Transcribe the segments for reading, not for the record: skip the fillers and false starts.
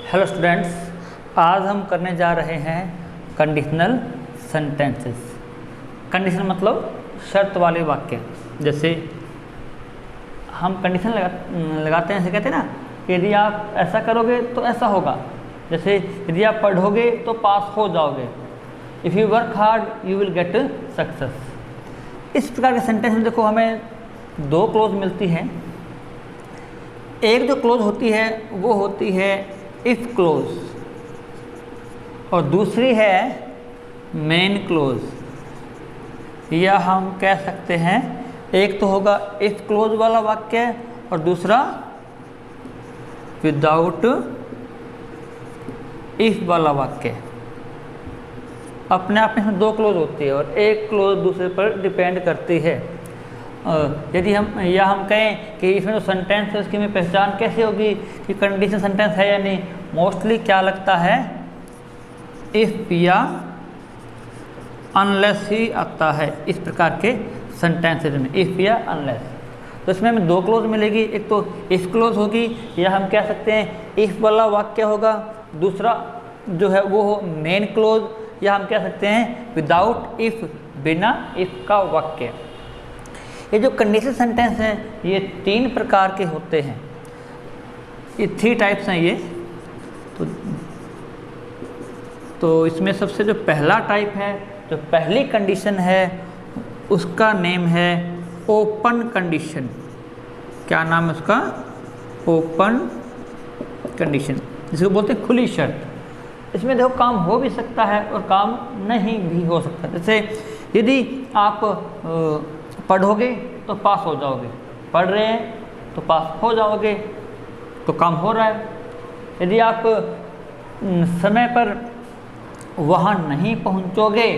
Hello students, आज हम करने जा रहे हैं कंडीशनल सेंटेंसेस। कंडीशन मतलब शर्त वाले वाक्य। जैसे हम कंडीशन लगाते हैं, ऐसे कहते हैं ना कि यदि आप ऐसा करोगे तो ऐसा होगा। जैसे यदि आप पढ़ोगे तो पास हो जाओगे, if you work hard you will get success. इस प्रकार के सेंटेंस में देखो हमें दो क्लोज मिलती हैं। एक जो क्लोज होती है वो होती है इफ़ क्लोज और दूसरी है मेन क्लोज। या हम कह सकते हैं एक तो होगा इफ़ क्लोज वाला वाक्य और दूसरा विदाउट इफ़ वाला वाक्य। अपने आप में इसमें दो क्लोज होती है और एक क्लोज दूसरे पर डिपेंड करती है। यदि हम कहें कि इसमें जो सेंटेंस है उसकी में पहचान कैसे होगी कि कंडीशन सेंटेंस है या नहीं, मोस्टली क्या लगता है इफ़ या अनलेस ही आता है इस प्रकार के सेंटेंसेज में, इफ़ या अनलेस। तो इसमें हमें दो क्लोज मिलेगी, एक तो इफ़ क्लोज होगी या हम कह सकते हैं इफ़ वाला वाक्य होगा, दूसरा जो है वो हो मेन क्लोज या हम कह सकते हैं विदाउट इफ़, बिना इफ़ का वाक्य। ये जो कंडीशन सेंटेंस हैं ये तीन प्रकार के होते हैं, ये थ्री टाइप्स हैं ये। तो इसमें सबसे जो पहला टाइप है, जो पहली कंडीशन है उसका नेम है ओपन कंडीशन। क्या नाम है उसका? ओपन कंडीशन, जिसको बोलते हैं खुली शर्त। इसमें देखो काम हो भी सकता है और काम नहीं भी हो सकता। जैसे यदि आप पढ़ोगे तो पास हो जाओगे, पढ़ रहे हैं तो पास हो जाओगे, तो काम हो रहा है। यदि आप समय पर वहाँ नहीं पहुँचोगे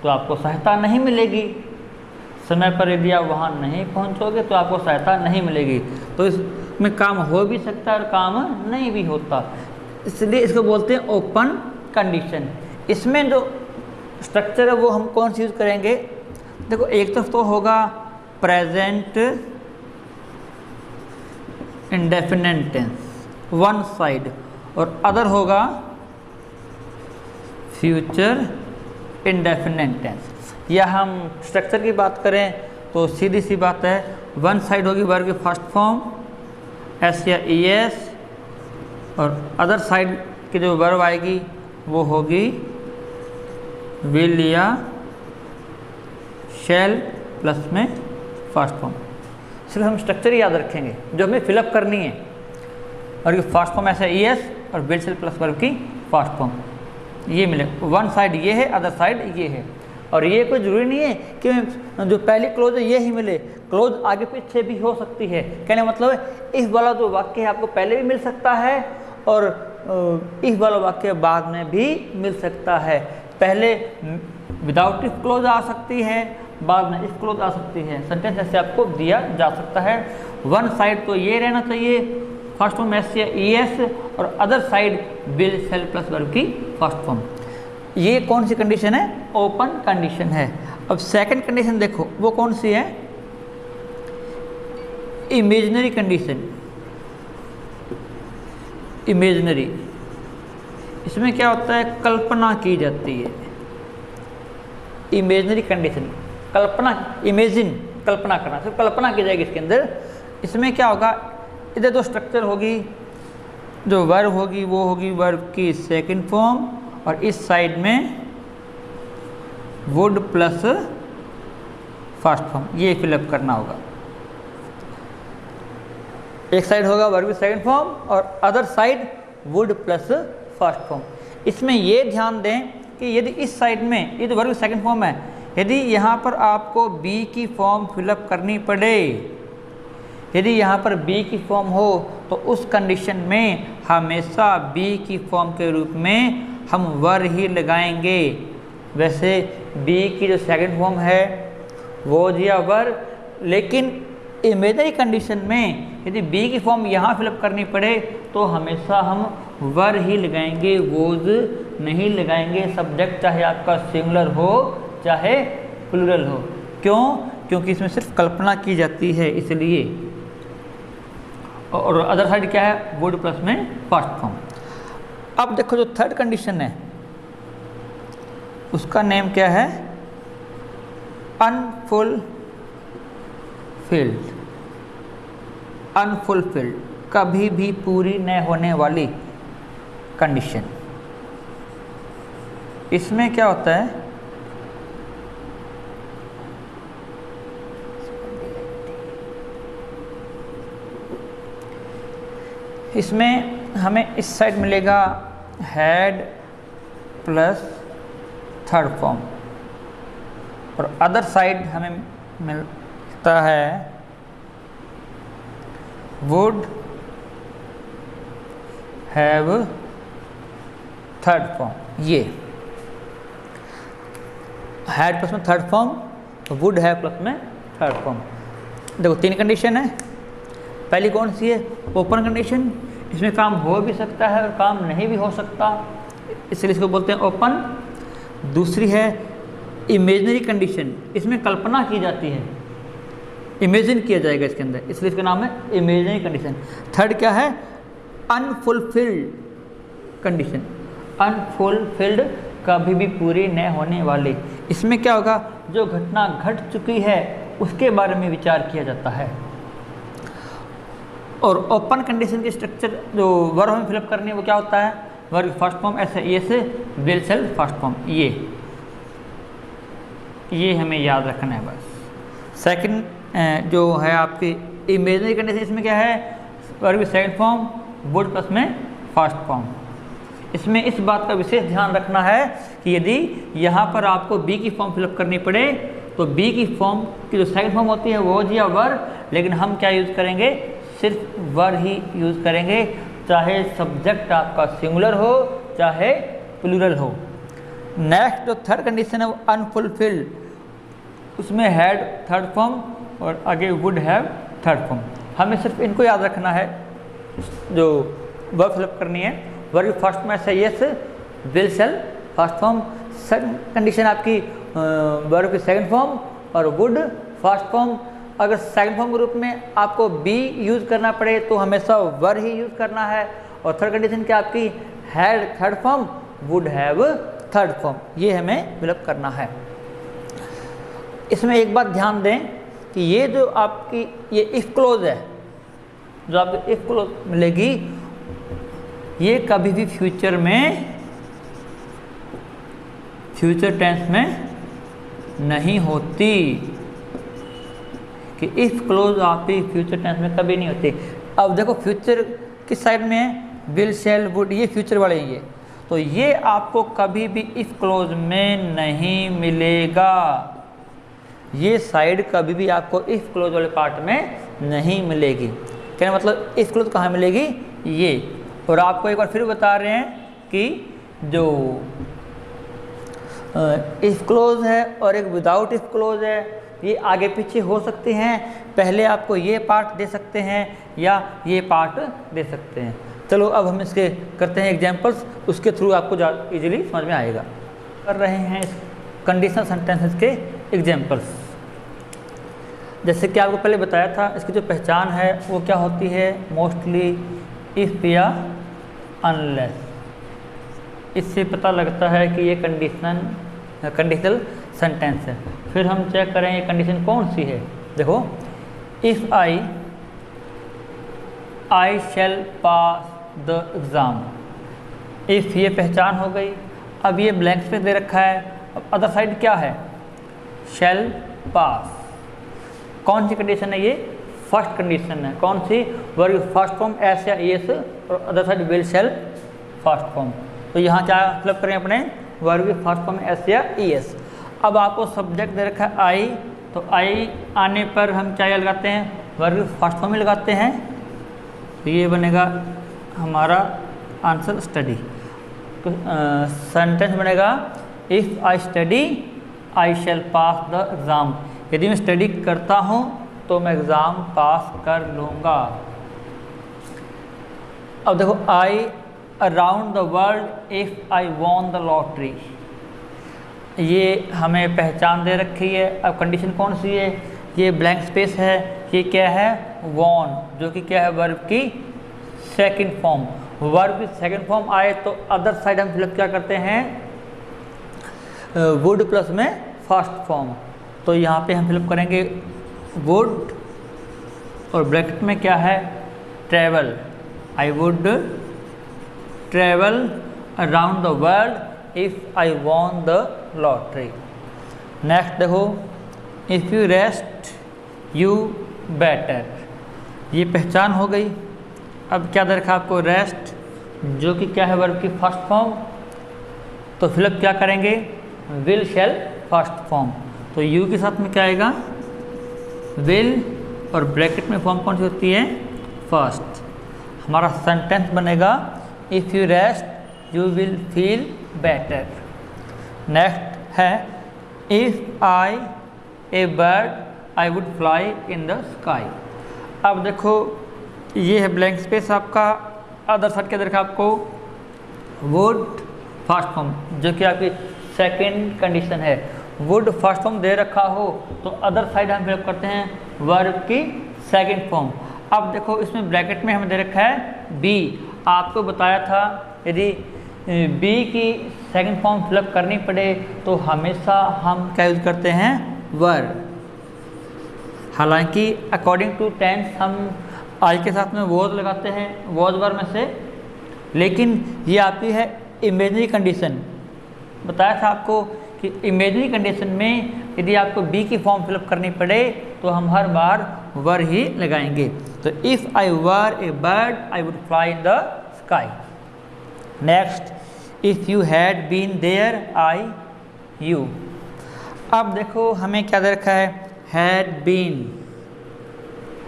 तो आपको सहायता नहीं मिलेगी। समय पर यदि आप वहाँ नहीं पहुँचोगे तो आपको सहायता नहीं मिलेगी। तो इसमें काम हो भी सकता है और काम नहीं भी होता, इसलिए इसको बोलते हैं ओपन कंडीशन। इसमें जो स्ट्रक्चर है वो हम कौन सी यूज़ करेंगे? देखो एक तरफ तो होगा present indefinite tens one side और अदर होगा फ्यूचर इंडेफिनिट टेंस। या हम स्ट्रक्चर की बात करें तो सीधी सी बात है, वन साइड होगी वर्ब की फर्स्ट फॉर्म एस या ई एस और अदर साइड की जो वर्ब आएगी वो होगी विल या शैल प्लस में फर्स्ट फॉर्म। सिर्फ हम स्ट्रक्चर ही याद रखेंगे जो हमें फिलअप करनी है। और ये फर्स्ट फॉर्म ऐसा ई एस और विल शैल प्लस वर्ब की फर्स्ट फॉर्म ये मिले। वन साइड ये है, अदर साइड ये है। और ये कोई ज़रूरी नहीं है कि जो पहली क्लोज है ये ही मिले, क्लोज आगे पीछे भी हो सकती है। कहने मतलब है इफ़ वाला जो वाक्य है आपको पहले भी मिल सकता है और इफ़ वाला वाक्य बाद में भी मिल सकता है। पहले विदाउट इफ़ क्लोज आ सकती है, बाद में इफ़ क्लोज आ सकती है। सेंटेंस ऐसे आपको दिया जा सकता है। वन साइड तो ये रहना चाहिए, फर्स्ट फॉर्म एस या ई एस और other side will shell plus verb की फर्स्ट फॉर्म। ये कौन सी कंडीशन है? ओपन कंडीशन है। अब सेकंड कंडीशन देखो वो कौन सी है? Imaginary condition. इमेजिनरी, इसमें क्या होता है? कल्पना की जाती है। इमेजिनरी कंडीशन, कल्पना, इमेजिन कल्पना करना, सिर्फ कल्पना की जाएगी इसके अंदर। इसमें क्या होगा? इधर जो स्ट्रक्चर होगी, जो वर्ब होगी वो होगी वर्ब की सेकंड फॉर्म और इस साइड में वुड प्लस फर्स्ट फॉर्म, ये फिलअप करना होगा। एक साइड होगा वर्ब की सेकंड फॉर्म और other side would plus first form. इसमें ये ध्यान दें कि यदि इस साइड में ये तो वर्ब की सेकंड फॉर्म है, यदि यहाँ पर आपको बी की फॉर्म फिलअप करनी पड़े, यदि यहाँ पर बी की फॉर्म हो तो उस कंडीशन में हमेशा बी की फॉर्म के रूप में हम वर ही लगाएंगे। वैसे बी की जो सेकंड फॉर्म है वो दिया वर, लेकिन इमेजिनरी कंडीशन में यदि बी की फॉर्म यहाँ फिलअप करनी पड़े तो हमेशा हम वर ही लगाएंगे, वोज नहीं लगाएंगे। सब्जेक्ट चाहे आपका सिंगुलर हो चाहे प्लूरल हो। क्यों? क्योंकि इसमें सिर्फ कल्पना की जाती है इसलिए। और अदर साइड क्या है? वुड प्लस में फर्स्ट फॉर्म। अब देखो जो थर्ड कंडीशन है उसका नेम क्या है, अनफुलफिल्ड। अनफुलफिल्ड, कभी भी पूरी न होने वाली कंडीशन। इसमें क्या होता है, इसमें हमें इस साइड मिलेगा हैड प्लस थर्ड फॉर्म और अदर साइड हमें मिलता है वुड हैव थर्ड फॉर्म। ये हैड प्लस में third form, would have plus में थर्ड फॉर्म। देखो 3 कंडीशन है। पहली कौन सी है, ओपन कंडीशन। इसमें काम हो भी सकता है और काम नहीं भी हो सकता, इसलिए इसको बोलते हैं ओपन। दूसरी है इमेजिनरी कंडीशन, इसमें कल्पना की जाती है, इमेजिन किया जाएगा इसके अंदर, इसलिए इसका नाम है इमेजिनरी कंडीशन। थर्ड क्या है, अनफुलफिल्ड कंडीशन। अनफुलफिल्ड, कभी भी पूरी न होने वाली। इसमें क्या होगा, जो घटना घट चुकी है उसके बारे में विचार किया जाता है। और ओपन कंडीशन की स्ट्रक्चर जो वर्ब हमें फिलअप करनी है वो क्या होता है, वर्ब फर्स्ट फॉर्म ऐसे ये से विल शेल फर्स्ट फॉर्म। ये हमें याद रखना है बस। सेकंड जो है आपकी इमेजिनरी कंडीशन, इसमें क्या है, verb second form, would plus में फर्स्ट फॉर्म। इसमें इस बात का विशेष ध्यान रखना है कि यदि यहाँ पर आपको बी की फॉर्म फिलअप करनी पड़े तो बी की फॉर्म की जो सेकंड फॉर्म होती है वो या वर, लेकिन हम क्या यूज़ करेंगे, सिर्फ वर ही यूज़ करेंगे, चाहे सब्जेक्ट आपका सिंगुलर हो चाहे प्लूरल हो। नेक्स्ट जो थर्ड कंडीशन है वो अनफुलफिल्ड, उसमें हैड थर्ड फॉर्म और आगे वुड हैव थर्ड फॉर्म। हमें सिर्फ इनको याद रखना है जो वर्ब फिलअप करनी है। वर्ब फर्स्ट में से yes, will shell first form. Second condition आपकी वर्ब की सेकंड फॉर्म और वुड फर्स्ट फॉर्म। अगर सेकंड फॉर्म के रूप में आपको बी यूज़ करना पड़े तो हमेशा वर ही यूज़ करना है। और थर्ड कंडीशन क्या आपकी, had third form, would have third form. ये हमें फिलअप करना है। इसमें एक बात ध्यान दें कि ये जो आपकी ये इफ क्लोज है, जो आपको इफ क्लोज मिलेगी, ये कभी भी फ्यूचर टेंस में नहीं होती। कि इफ क्लोज आपकी फ्यूचर टेंस में कभी नहीं होती। अब देखो फ्यूचर किस साइड में है, विल शेल वुड, ये फ्यूचर वाले हैं ये, तो ये आपको कभी भी इफ क्लोज में नहीं मिलेगा। ये साइड कभी भी आपको इफ क्लोज वाले पार्ट में नहीं मिलेगी। कहने मतलब इफ क्लोज कहाँ मिलेगी, ये। और आपको एक बार फिर बता रहे हैं कि जो इफ क्लोज है और एक विदाउट इफ क्लोज है, ये आगे पीछे हो सकते हैं। पहले आपको ये पार्ट दे सकते हैं या ये पार्ट दे सकते हैं। चलो अब हम इसके करते हैं एग्जांपल्स, उसके थ्रू आपको इजीली समझ में आएगा। कर रहे हैं इस कंडीशनल सेंटेंसेस के एग्जांपल्स। जैसे कि आपको पहले बताया था, इसकी जो पहचान है वो क्या होती है, मोस्टली इफ या अनलेस। इससे पता लगता है कि ये कंडीशनल सेंटेंस है। फिर हम चेक करें ये कंडीशन कौन सी है। देखो, if I shall pass the exam. If ये पहचान हो गई। अब ये ब्लैंक स्पेस दे रखा है। अब अदर साइड क्या है, शैल पास। कौन सी कंडीशन है ये, फर्स्ट कंडीशन है। कौन सी, वर्ब फर्स्ट फॉर्म एस या एस और other side will shell first form. तो यहाँ क्या फिलअप करें अपने, वर्ब फर्स्ट फॉर्म एस या एस। अब आपको सब्जेक्ट दे रखा है आई, तो आई आने पर हम क्या लगाते हैं, वर्ब फर्स्ट फॉर्म में लगाते हैं। तो ये बनेगा हमारा आंसर स्टडी। तो सेंटेंस बनेगा if I study I shall pass the exam. यदि मैं स्टडी करता हूँ तो मैं एग्ज़ाम पास कर लूँगा। अब देखो, I around the world if I won the lottery. ये हमें पहचान दे रखी है। अब कंडीशन कौन सी है, ये ब्लैंक स्पेस है। ये क्या है, वॉन, जो कि क्या है, वर्ब की सेकंड फॉर्म। वर्ब की सेकंड फॉर्म आए तो अदर साइड हम फिलअप क्या करते हैं, वुड प्लस में फर्स्ट फॉर्म। तो यहाँ पे हम फिलअप करेंगे वुड और ब्रैकेट में क्या है, travel. I would travel around the world if I won the lottery. Next देखो, if you rest you better, ये पहचान हो गई। अब क्या देखा आपको, रेस्ट जो कि क्या है वर्ब की फर्स्ट फॉर्म, तो फिलअप क्या करेंगे, विल शैल फर्स्ट फॉर्म। तो यू के साथ में क्या आएगा, विल, और ब्रैकेट में फॉर्म कौन सी होती है, फर्स्ट। हमारा सेंटेंस बनेगा if you rest you will feel better. Next है if I a bird I would fly in the sky. अब देखो ये है ब्लैंक स्पेस आपका, अदर साइड के अंदर का आपको वुड फर्स्ट फॉर्म जो कि आपकी सेकंड कंडीशन है। वुड फर्स्ट फॉर्म दे रखा हो तो अदर साइड हम फिलअप करते हैं वर्ब की सेकंड फॉर्म। अब देखो इसमें ब्रैकेट में हमें दे रखा है बी। आपको बताया था यदि बी की सेकंड फॉर्म फिलअप करनी पड़े तो हमेशा हम क्या यूज करते हैं, वर। हालांकि अकॉर्डिंग टू टेंस हम आई के साथ में वॉज लगाते हैं, वॉज वर्ब में से, लेकिन ये आपकी है इमेजनरी कंडीशन। बताया था आपको कि इमेजनरी कंडीशन में यदि आपको बी की फॉर्म फिलअप करनी पड़े तो हम हर बार वर ही लगाएंगे। तो if I were a bird I would fly in the sky. Next, if you had been there I you. अब देखो हमें क्या दे रखा है, had been,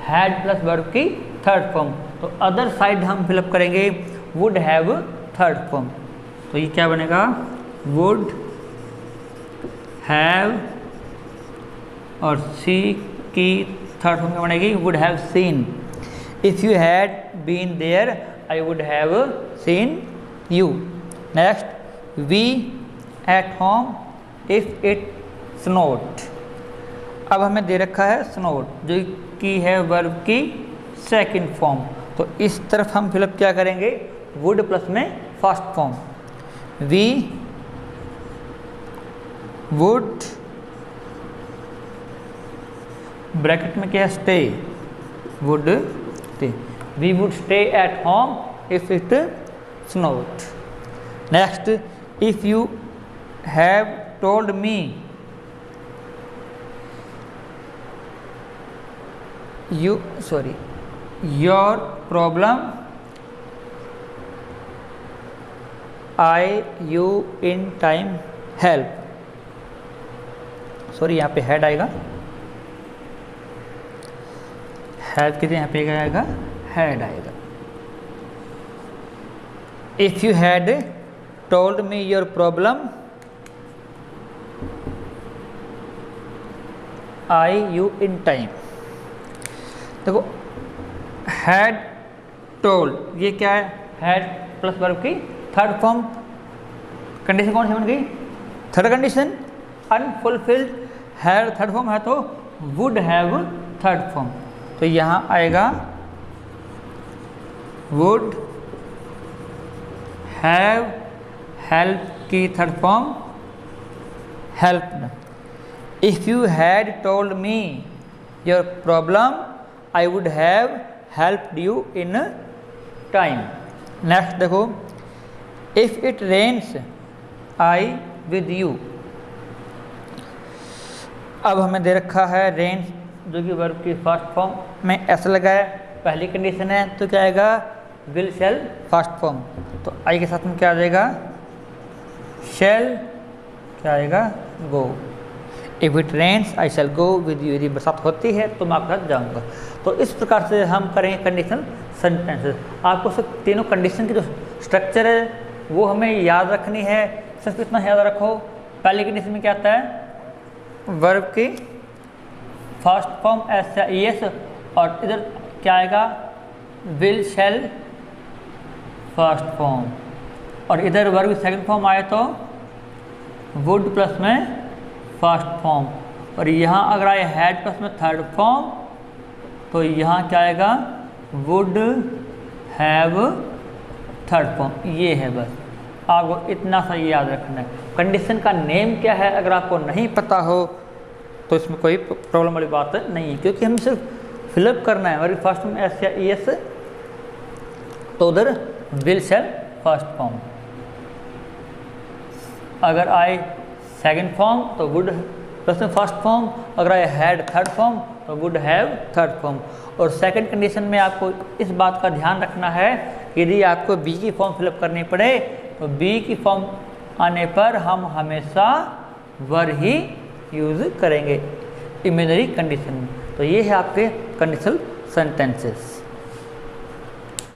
had plus verb की थर्ड फॉर्म। तो अदर साइड हम फिलअप करेंगे वुड हैव थर्ड फॉर्म। तो ये क्या बनेगा, वुड हैव, और सी की थर्ड फॉर्म क्या बनेगी, would have seen. If you had been there I would have seen you. Next, we at home if it snowed. अब हमें दे रखा है स्नोड जो कि है वर्ब की सेकंड फॉर्म। तो इस तरफ हम फिलअप क्या करेंगे, वुड प्लस में first form. We would, bracket में क्या है, stay, would stay. We would stay at home if it snowed. Next, if you have told me your problem I you in time help. Sorry यहाँ पे head आएगा, help के लिए यहाँ पे क्या आएगा, हेड आएगा। If you had told me your problem I you in time. देखो हैड टोल्ड ये क्या है, हैड प्लस वर्ब की थर्ड फॉर्म। कंडीशन कौन सी बन गई, third condition, unfulfilled. Had third form है तो वुड हैव थर्ड फॉर्म। तो यहाँ आएगा वुड हैव, हेल्प की third form help. If you had told me your problem I would have helped you in time. Next देखो, if it rains I with you. अब हमें दे रखा है rains जो कि वर्ब की फर्स्ट फॉर्म में ऐसा लगा है, पहली कंडीशन है तो क्या आएगा, विल शैल फर्स्ट फॉर्म। तो आई के साथ में क्या आ जाएगा, शैल, क्या आएगा, go. If it rains I shall go with you. यदि बरसात होती है तो मैं आपके साथ जाऊँगा। तो इस प्रकार से हम करेंगे कंडीशनल सेंटेंसेस। आपको सिर्फ तीनों कंडीशन की जो स्ट्रक्चर है वो हमें याद रखनी है। सिर्फ इतना याद रखो, पहली कंडीशन में क्या आता है, वर्ब की फर्स्ट फॉर्म एस, और इधर क्या आएगा, विल शैल फर्स्ट फॉर्म, और इधर वर्ब की सेकंड फॉर्म आए तो वुड प्लस में फर्स्ट फॉर्म, और यहाँ अगर आए हैड प्लस में थर्ड फॉर्म तो यहाँ क्या आएगा, वुड हैव थर्ड फॉर्म, ये है बस। आपको इतना सा याद रखना है। कंडीशन का नेम क्या है अगर आपको नहीं पता हो तो इसमें कोई प्रॉब्लम वाली बात नहीं है, क्योंकि हमें सिर्फ फिलअप करना है। अगर फर्स्ट में एस या ई एस तो उधर विल शैल फर्स्ट फॉर्म, अगर आई सेकंड फॉर्म तो वुड प्लस में फर्स्ट फॉर्म, अगर आई हैड थर्ड फॉर्म तो वुड हैव थर्ड फॉर्म। और सेकंड कंडीशन में आपको इस बात का ध्यान रखना है कि यदि आपको बी की फॉर्म फिलअप करनी पड़े तो बी की फॉर्म आने पर हम हमेशा वर ही यूज़ करेंगे इमेजिनरी कंडीशन में। तो ये है आपके कंडीशनल सेंटेंसेस।